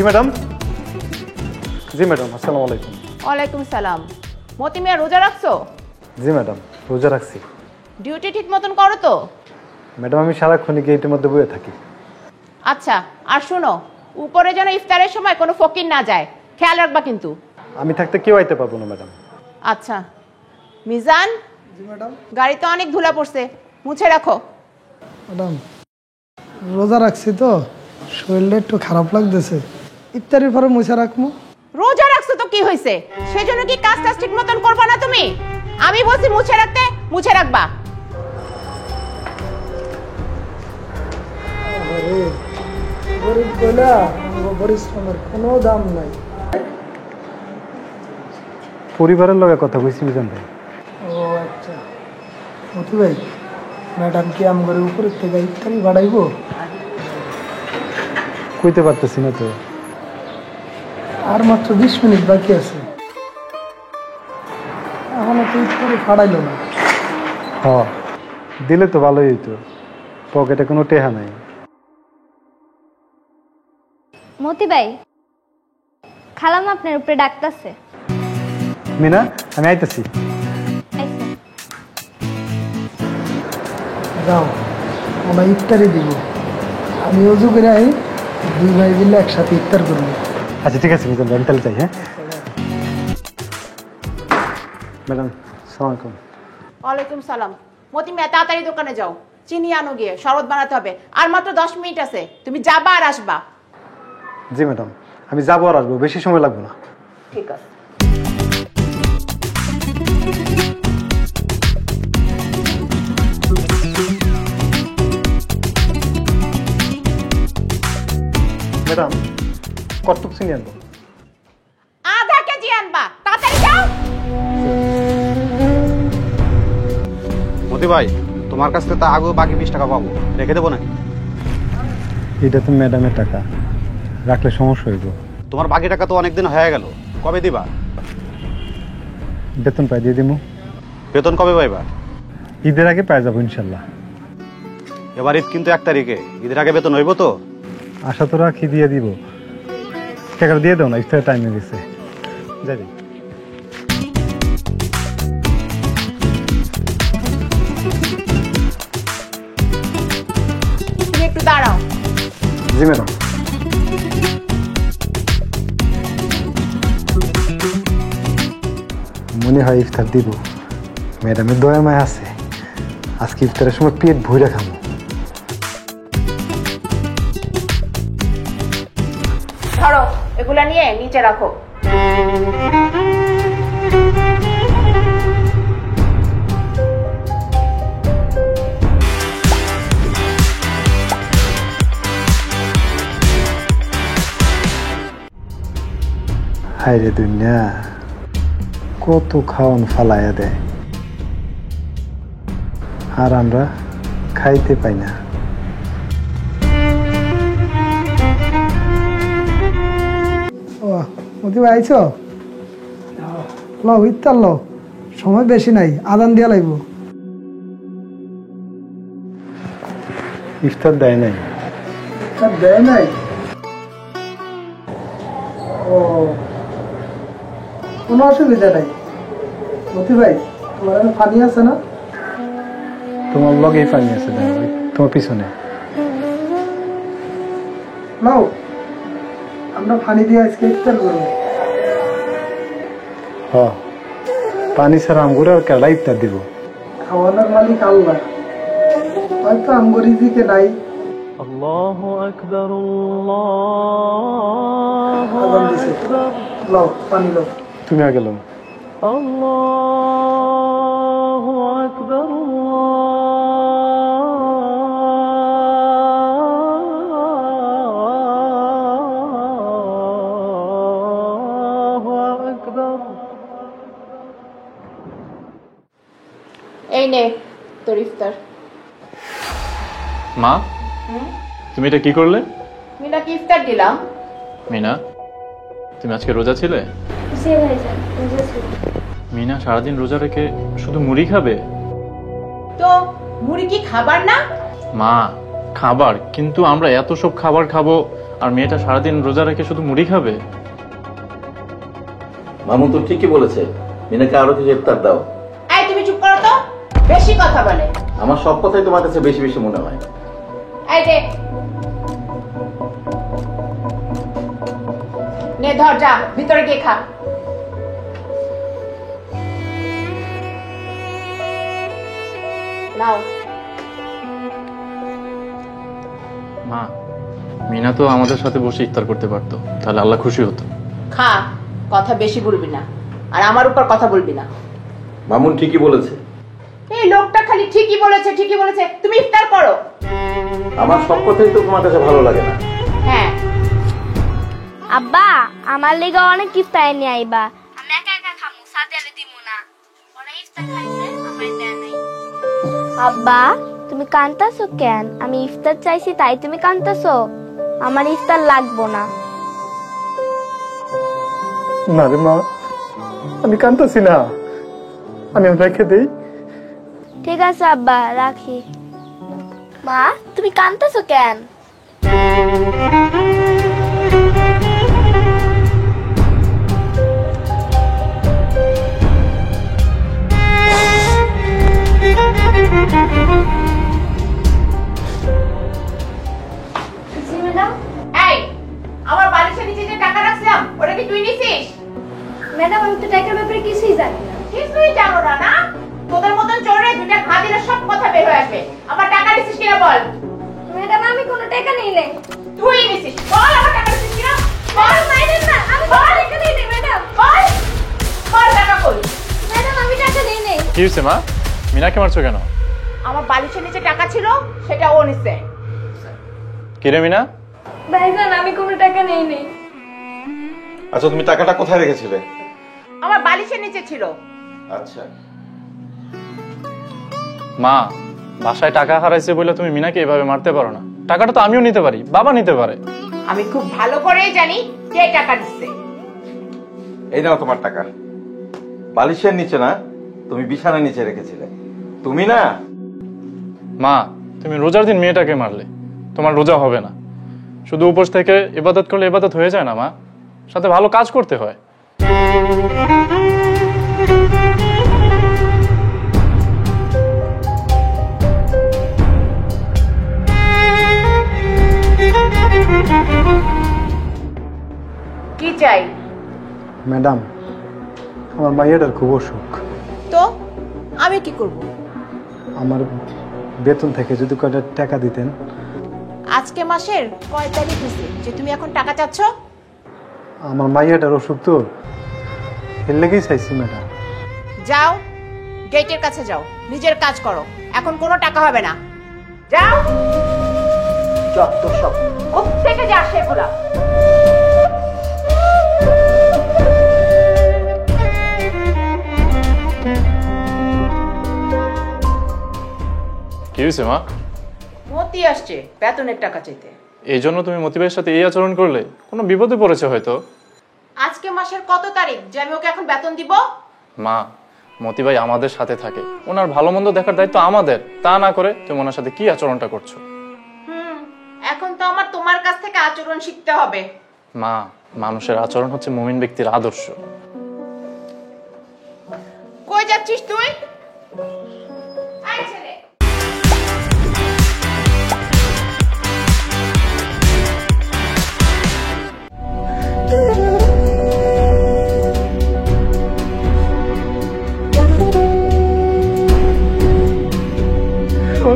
জি madam. জি madam, আসসালামু আলাইকুম। ওয়ালাইকুম সালাম। মতি মিয়া রোজা রাখছো? জি ম্যাডাম, রোজা রাখছি। ডিউটি ঠিক মতন করো তো? ম্যাডাম, আমি সারাক্ষণই গেটের মধ্যে বসে থাকি। আচ্ছা, আর শোনো, উপরে যেন ইফতারের সময় কোনো ফকির না যায়, খেয়াল রাখবা কিন্তু। আমি থাকতে কেউ আইতে পারবো না ম্যাডাম। আচ্ছা মিজান। জি ম্যাডাম। গাড়িতে অনেক ধুলা পড়ছে, মুছে রাখো। ম্যাডাম, রোজা রাখছি তো শরীরটা একটু খারাপ লাগতেছে, ইফতারের পরে মুছে রাখবো। রোজা রাখছো তো কি হয়েছে, সেজন্য কি কাজটা ঠিক মতন করবা না তুমি? আমি বলছি মুছে রাখতে, মুছে রাখবা। গরিব বইলা পরিশ্রমের কোনো দাম নাই। পরিবারের লগে কথা কইছি মিজান ভাই। ও আচ্ছা, মতি ভাই, ম্যাডাম কি আমার উপরের থেকে ইফতারি বাড়াইবো? কইতে পারতেছি না তো। আর মাত্র 20 মিনিট বাকি আছে, এখনো তো ইফতারি ফাড়াইলো না। হ, দিলে তো ভালোই হইতো, পকেটে কোনো টেহা নাই। মতি ভাই, খালাম আপনার উপরে ডাকতেছে। মিনা, আমি আইতেছি। যাও, ওনা ইফতারি দিব, আমি অজু করে আই, দুই ভাই মিলে একসাথে ইফতার করবো। আচ্ছা ঠিক আছে মিজান ভাই, আমি তাহলে যাই। হ্যাঁ ম্যাডাম, আসসালামু আলাইকুম। ওয়ালাইকুম সালাম। মতি মিয়া তাড়াতাড়ি দোকানে যাও, চিনি আনো গিয়ে, শরবত বানাতে হবে। আর মাত্র 10 মিনিট আছে, তুমি যাবা আর আসবা। জি ম্যাডাম, আমি যাবো আর আসবো, বেশি সময় লাগবে না। ঠিক আছে। ম্যাডাম, কতটুকু চিনি আনবো? আধা কেজি আনবা, তাড়াতাড়ি যাও। মতি ভাই, তোমার কাছ থেকে তো আগে বাকি 20 টাকা পাবো, রেখে দেবো নাকি? এটা তো ম্যাডামের টাকা, রাখলে সমস্যা হইব। তোমার বাকি টাকা তো অনেকদিন হয়ে গেল, কবে দিবা? বেতন পাই দিয়ে দিমু। বেতন কবে পাইবা? ঈদের আগে পাই যাবো ইনশাল্লাহ। এবার ঈদ কিন্তু 1 তারিখে, ঈদের আগে বেতন হইব তো? আশা তো রাখি দিয়ে দিব। টাকা দিয়ে দাও না, ইফতারের টাইম হয়ে গেছে। যাবি? তুমি একটু দাঁড়াও। জি ম্যাডাম। মনে হয় ইফতার দিব, ম্যাডামের দয়া মায় আছে। আজকে ইফতারের সময় পেট ভরে খাবো। ধরো, এগুলা নিয়ে নিচে রাখো। হায় রে দুনিয়া, কত খাওয়ান ফালাইয়া দেয়, আর আমরা খাইতে পাই না। ও মতি ভাই আইছো? লও ইফতার লও, সময় বেশি নাই, আদান দিয়া লাগবো। ইফতার দেয় নাই? ইফতার দেয় নাই? ও, কোনো অসুবিধা নাই। মতি ভাই, তোমার এখানে পানি আছে না? তোমার লগেই পানি আছে, দেখো তোমার পিছনে। নাও, আমরা পানি দিয়ে আজকে ইফতার করবো। হ, পানি ছাড়া আমগুলো আর কেলা ইফতার দিব? খাওয়ানোর মালিক আল্লাহ, হয়তো আমগো রিজিকে নাই। আল্লাহু আকবার, আল্লাহু আকবার। লও পানি লও। তুমি আগে লো। আল্লাহু আকবার, আল্লাহু আকবার। এই নে তোর ইফতার। মা, তুমি এটা কি করলে? মিনাকে ইফতার দিলাম। মিনা, তুমি আজকে রোজা ছিলে? জি ভাইজান, রোজা ছিল। মিনা সারাদিন রোজা রেখে শুধু মুড়ি খাবে? তো মুড়ি কি খাবার না? মা, খাবার, কিন্তু আমরা এত সব খাবার খাবো আর মেয়েটা সারাদিন রোজা রেখে শুধু মুড়ি খাবে? মামুন তো ঠিকই বলেছে, মিনাকে আরো কিছু ইফতার দাও। এই তুমি চুপ করো তো, বেশি কথা বলে। আমার সব কথাই তোমার কাছে বেশি বেশি মনে হয়। এই দে, নে ধর, যা ভিতরে গিয়ে খা। নাও। মা, মিনা তো আমাদের সাথে বসে ইফতার করতে পারতো, তাহলে আল্লাহ খুশি হতো। খা, কথা বেশি বলবি না, আর আমার উপর কথা বলবি না। মামুন ঠিকই বলেছে। এই লোকটা খালি ঠিকই বলেছে, ঠিকই বলেছে। তুমি ইফতার করো। আমার সব কথাই তো তোমার কাছে ভালো লাগে না। হ্যাঁ। আব্বা, আমার লিগে অনেক ইফতার নিয়ে আইবা। আমি একা একা খামু, সাদিয়ারে দিমু না। ওরা ইফতার খাইছে, আমায় দেয় নাই। আব্বা, তুমি কাঁদতাছো কেন? আমি ইফতার চাইছি তাই তুমি কাঁদতাছো? আমার ইফতার লাগবো না। না রে মা, আমি কাঁদতেছি না, আমি রেখে দেই। ঠিক আছে আব্বা, রাখি। মা, তুমি কাঁদতাছো কেন? এই, আমার বালিশের নিচে যে টাকা রাখছিলাম, ওটা কি তুই নিছিস? ম্যাডাম, আমি তো টাকার ব্যাপারে কিছুই জানি না। কিছুই জানো না না? তোদের মতন চোরে দুইটা ঘা দিলে সব কথা বের হয়ে আসবে। আমার টাকা নিছিস কিনা বল। ম্যাডাম, আমি কোনো টাকা নেই নাই। তুই নিছিস, বল আমার টাকা নিছিস কিনা বল। ম্যাডাম না, আমি কোনো টাকা নেই নাই ম্যাডাম। বল, বল টাকা কই। ম্যাডাম, আমি টাকা নেই নাই। কি হয়েছে মা? মিনাকে মারছো কেন? আমার বালিশের নিচে টাকা ছিল, সেটা ও নিছে। কিরে মিনা? ভাইজান, আমি কোনো টাকা নেই নাই। আচ্ছা, তুমি টাকাটা কোথায় রেখেছিলে? আমার বালিশের নিচে ছিল। আচ্ছা। মা, বাসায় টাকা হারাইছে বলে তুমি মিনাকে এভাবে মারতে পারো না। টাকাটা তো আমিও নিতে পারি, বাবা নিতে পারে। আমি খুব ভালো করেই জানি কে টাকা দিচ্ছে। এই নাও তোমার টাকা। বালিশের নিচে না, তুমি বিছানার নিচে রেখেছিলে। তুমি না। মা, তুমি রোজার দিন মেয়েটাকে মারলে, তোমার রোজা হবে না। শুধু উপোস থেকে ইবাদত করলে ইবাদত হয়ে যায় না মা, সাথে ভালো কাজ করতে হয়। কি চাই? ম্যাডাম, আমার মাইয়াটার খুব অসুখ। তো আমি কি করব? আমার বেতন থেকে যদি কয়টা টাকা দিতেন। আজকে মাসের কয় তারিখ হয়েছে যে তুমি এখন টাকা চাচ্ছ? আমার মাইয়াটার অসুখ তো, এর লেগেই চাইছি ম্যাডাম। যাও, গেটের কাছে যাও, নিজের কাজ করো। এখন কোনো টাকা হবে না। যাও। যত সব কোত্থেকে যে আসে এগুলা। কি হয়েছে মা? মতি আসছে বেতনের টাকা চাইতে। এই জন্য তুমি মতিবের সাথে এই আচরণ করলে? কোনো বিপদে পড়েছে হয়তো। আজকে মাসের কত তারিখ যে আমি ওকে এখন বেতন দিব? মা, মতি ভাই আমাদের সাথে থাকে, ওনার ভালো মন্দ দেখার দায়িত্ব আমাদের। তা না করে তুমি ওনার সাথে কি আচরণটা করছো? এখন তো আমার তোমার কাছ থেকে আচরণ শিখতে হবে। মা, মানুষের আচরণ হচ্ছে মুমিন ব্যক্তির আদর্শ। কই যাচ্ছিস তুই? আয় ছেলে।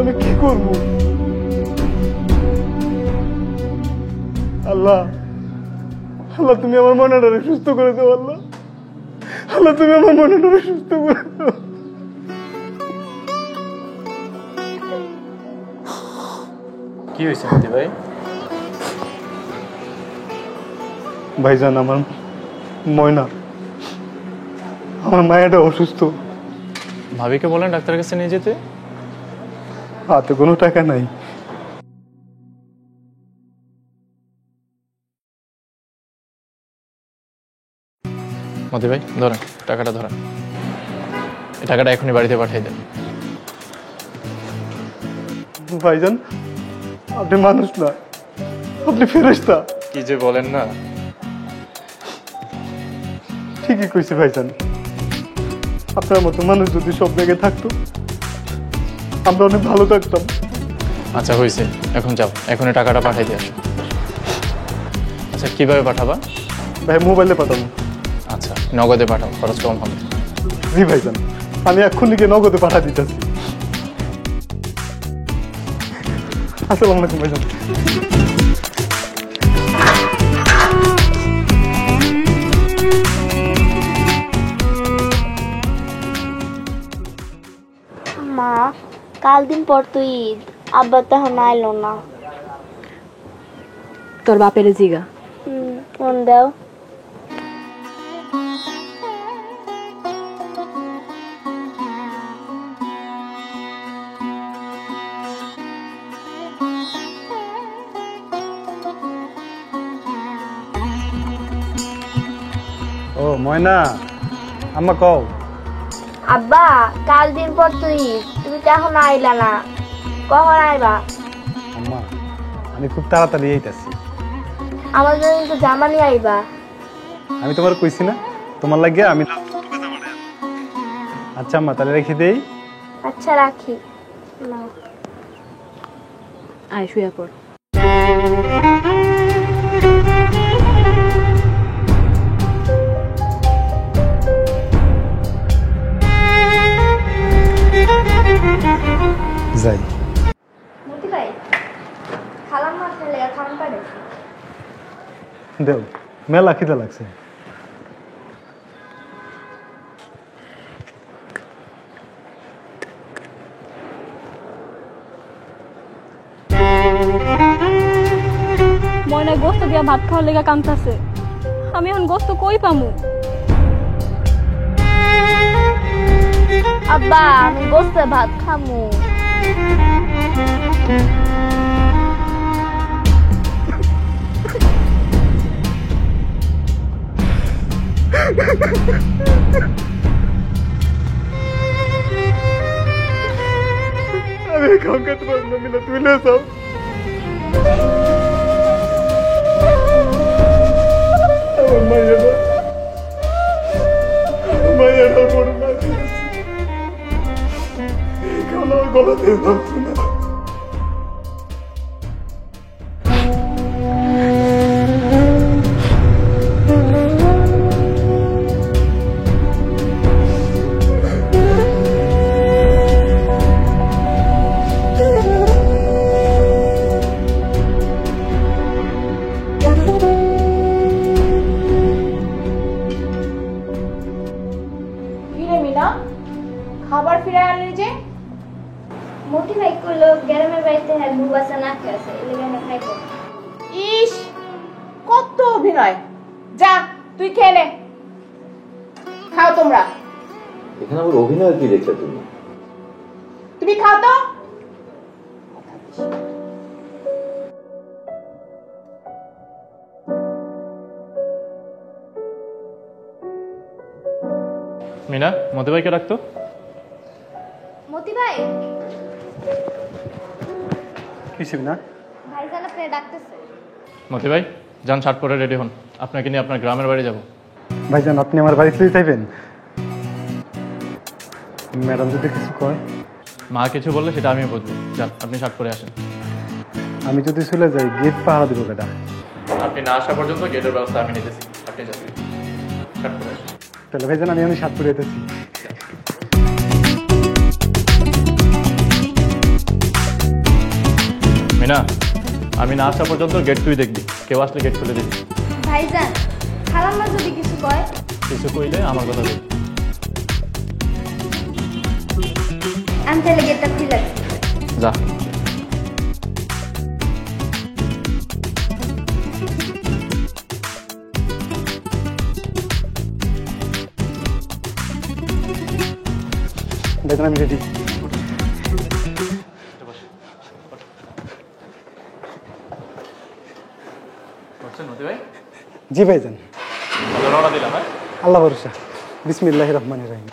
আমি কি করবো? আল্লাহ, আল্লাহ তুমি আমার মনটারে সুস্থ করে দাও। আল্লাহ, আল্লাহ তুমি আমার মনটারে সুস্থ করে দাও। কি হয়েছে মতি ভাই? ভাইজান, আমার ময়না, আমার মায়েরা অসুস্থ। ভাবিকে বলেন ডাক্তারের কাছে নিয়ে যেতে। হাতে কোনো টাকা নাই। মতি ভাই ধরেন, টাকাটা ধরেন। এই টাকাটা এখনই বাড়িতে পাঠিয়ে দেন। ভাইজান, আপনি মানুষ না, আপনি ফেরেশতা। কি যে বলেন না। ঠিকই কইছে ভাইজান, আপনার মতো মানুষ যদি সব জায়গায় থাকতো আমরা অনেক ভালো থাকতাম। আচ্ছা হয়েছে, এখন যাও, এখনই টাকাটা পাঠাই দিয়ে আসো। আচ্ছা কিভাবে পাঠাবা? ভাই মোবাইলে পাঠাবো। আচ্ছা নগদে পাঠাও, খরচ কম হবে। জি ভাইজান, আমি এক্ষুনি গিয়ে নগদে পাঠা দিতেছি। আসসালামু আলাইকুম ভাইজান। মা, কাল দিন পর তো ঈদ, আব্বা তো এখন আইলো না। তোর বাপের জিগা। ফোন দাও। ও ময়না, আম্মা কও। আব্বা, কাল দিন পর তো ঈদ, তুমি তো এখন আইলা না, কখন আইবা? আম্মা আমি খুব তাড়াতাড়ি আইতাছি। আমার জন্য তো জামা নিয়ে আইবা। আমি তোমার কইছি না তোমার লাগে আমি। আচ্ছা আম্মা তাহলে রেখে দেই। আচ্ছা রাখি। নাও। আয় শুয়ে পড়। যাই। মতি ভাই, খালাম না খেলে খাওয়ান পারে? দেও, মেলা খিদে লাগছে। ময়না গোস্ত দিয়া ভাত খাওয়ার লেগা কামতাছে, আমি এখন গোস্ত কই পামু? আব্বা, আমি গোস্তে ভাত খামু। আমি খাওয়া খেতে পারবো না, মিনা তুই লে যাও। আমার মায়েরা বড় না খাওয়া গলাতে ভাবছো না। খাবার ফিরে আনলি যে? মতি ভাই কইলো গ্রামের বাড়িতে হ্যাঁ বুবাসা না খেয়েছে, এই লেগে আমি খাইতে। ইস, কত অভিনয়! যা তুই খেয়ে নে। খাও তোমরা। এখানে আবার অভিনয় কি দেখছো তুমি? তুমি খাও তো। মিনা, মতি ভাইকে রাখতো। মতি ভাই, কিছু না। ভাইজান আপনি ডাকতেছে। মতি ভাই যান, শার্ট পরে রেডি হন, আপনাকে নিয়ে আপনার গ্রামের বাড়ি যাব। ভাইজান আপনি আমার বাড়িতে চাইবেন? ম্যাডাম যদি কিছু কয়? মা কিছু বললে সেটা আমিও বুঝবো। যান, আপনি শার্ট পরে আসেন। আমি যদি চলে যাই গেট পাহারা দিব কেটা? আপনি না আসা পর্যন্ত গেটের ব্যবস্থা আমি নিতেছি, আপনি যান, শার্ট পরে আসেন। তাহলে ভাইজান আমি সাত পরে যেতেছি। মিনা, আমি না আসা পর্যন্ত গেট তুই দেখবি, কেউ আসলে গেট খুলে দিবি। ভাইজান, খালাম্মা যদি কিছু কয়? কিছু কইলে আমার কথা দেখবি। আমি তাহলে গেটটা খুলে যা। ভাইজান আমি রেডি। জি ভাইজান। রওনা দিলাম। হ্যাঁ, আল্লাহ ভরসা। বিসমিল্লাহির রহমানির রহিম।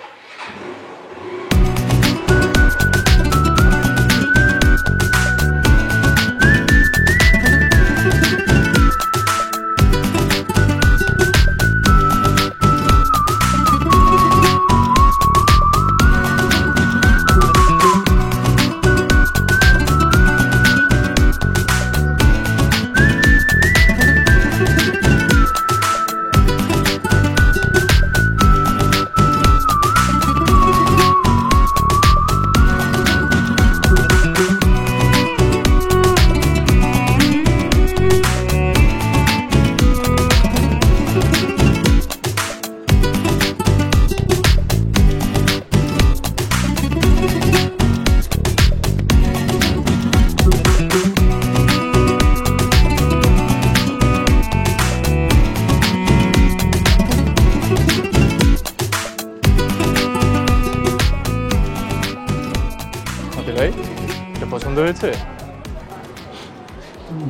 পছন্দ হয়েছে?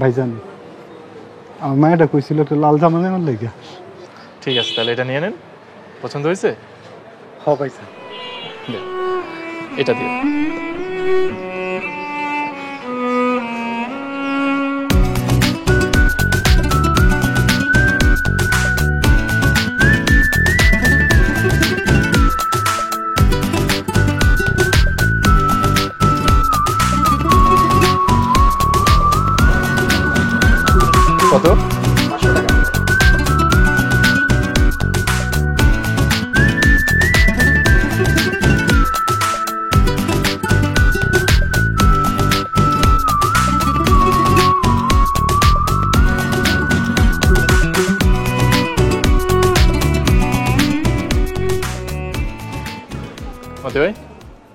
ভাইজান আমার মায়েরা কইছিল একটা লাল জামা নেওয়ার লেগে। ঠিক আছে, তাহলে এটা নিয়ে নেন। পছন্দ হয়েছে? হ ভাইজান। দেন, এটা দিয়ে। কত? মতি ভাই,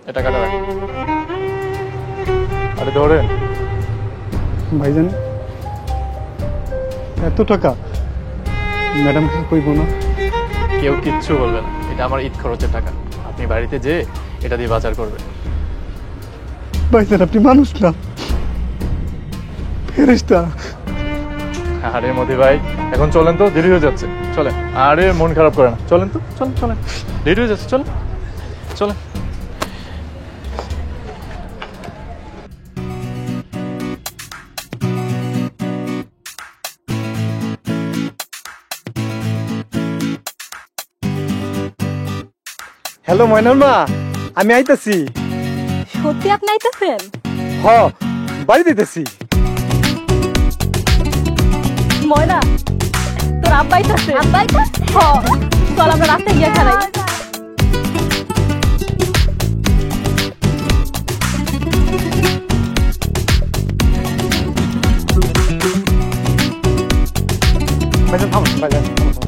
এ টাকাটা রাখুন। আরে ধরেন। ভাইজান এত টাকা ম্যাডাম কিছু কইব না? কেউ কিচ্ছু বলবে না, এটা আমার ঈদ খরচের টাকা। আপনি বাড়িতে যে এটা দিয়ে বাজার করবেন। ভাইজান আপনি মানুষ না, ফেরেশতা। আরে মতি ভাই, এখন চলেন তো, দেরি হয়ে যাচ্ছে। চলেন, আরে মন খারাপ করে না, চলেন তো, চলেন চলেন, দেরি হয়ে যাচ্ছে, চলেন চলেন। হ্যালো ময়নার মা, আমি আইতাছি। সত্যি আপনি আইতেছেন? হ, বাড়ি দিতেছি। ময়না, তোর আব্বা আইতাছে? আব্বা আইতাছে? হ, চল আমরা রাস্তায় গিয়ে খারাই। ভাইজান থামো, ভাইজান থামো, থামো।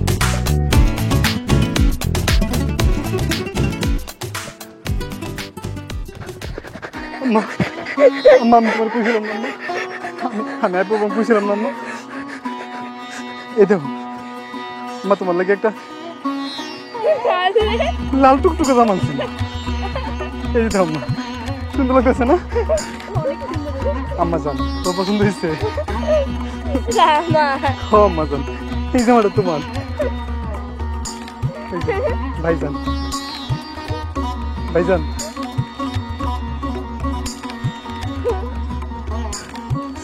আম্মা আম্মা আমি তোমার কইছিলাম না আম্মা? আমি আর প্রবলেম কইছিলাম না আম্মা? এই দেখো আম্মা, তোমার লাগে একটা লাল টুকটুকে জামা আনছি। এই দেখো আম্মা, সুন্দর লাগতেছে না? আম্মা জান, তোর পছন্দ হয়েছে? ও আম্মা জান, এই জামাটা তোমার। এই যে, ভাইজান ভাইজান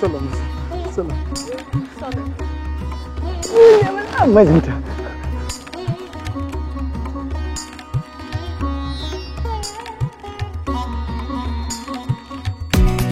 চলো চলো ভাইজানটা